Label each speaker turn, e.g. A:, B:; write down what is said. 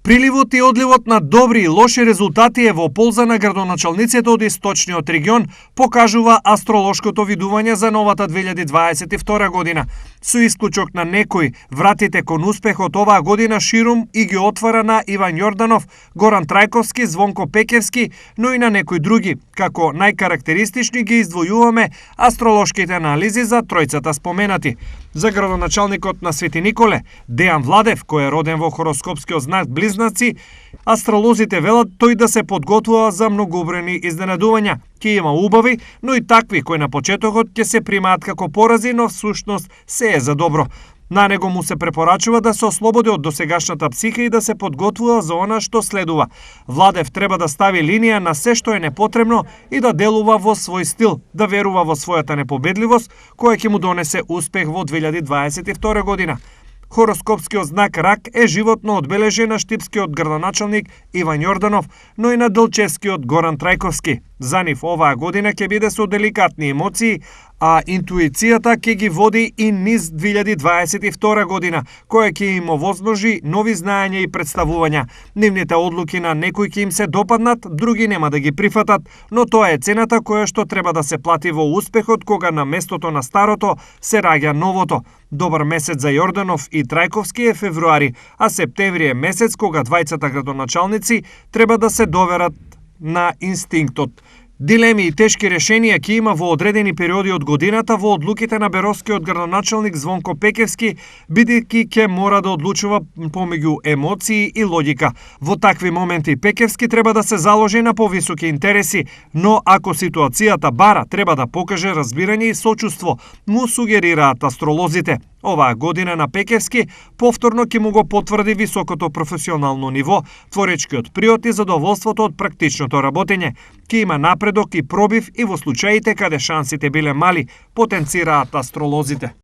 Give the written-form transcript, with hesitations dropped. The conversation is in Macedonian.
A: Приливот и одливот на добри и лоши резултати е во полза на градоначалниците од источниот регион, покажува астролошкото видување за новата 2022 година. Со исклучок на некои, вратите кон успехот оваа година ширум и ги отвара на Иван Јорданов, Горан Трајковски, Звонко Пекевски, но и на некои други. Како најкарактеристични ги издвојуваме астролошките анализи за тројцата споменати. За градоначалникот на Свети Николе, Дејан Владев, кој е роден во хороскопскиот знак Близнаци, астролозите велат тој да се подготвува за многобројни изненадувања. Ќе има убави, но и такви кои на почетокот ќе се примаат како порази, но всушност се е за добро. На него му се препорачува да се ослободи од досегашната психика и да се подготвува за она што следува. Владев треба да стави линија на се што е непотребно и да делува во свој стил, да верува во својата непобедливост, која ќе му донесе успех во 2022 година. Хороскопскиот знак Рак е животно одбележен на штипскиот градоначалник Иван Јорданов, но и на Делчевскиот Горан Трајковски. За нив оваа година ќе биде со деликатни емоции, а интуицијата ќе ги води и низ 2022 година, која ќе им овозможи нови знаења и представувања. Нивните одлуки на некои ќе им се допаднат, други нема да ги прифатат, но тоа е цената која што треба да се плати во успехот кога на местото на старото се раѓа новото. Добар месец за Јорданов и Трајковски е февруари, а септември е месец кога двајцата градоначалници треба да се доверат на инстинктот. Дилеми и тешки решенија ќе има во одредени периоди од годината во одлуките на беровскиот градоначалник Звонко Пекевски, бидејќи ќе мора да одлучува помеѓу емоции и логика. Во такви моменти Пекевски треба да се заложи на повисоки интереси, но ако ситуацијата бара, треба да покаже разбирање и сочувство, му сугерираат астролозите. Оваа година на Пекевски повторно ќе му го потврди високото професионално ниво, творечкиот приот и задоволството од практичното работење. Ќе има напредок и пробив и во случаите каде шансите биле мали, потенцираат астролозите.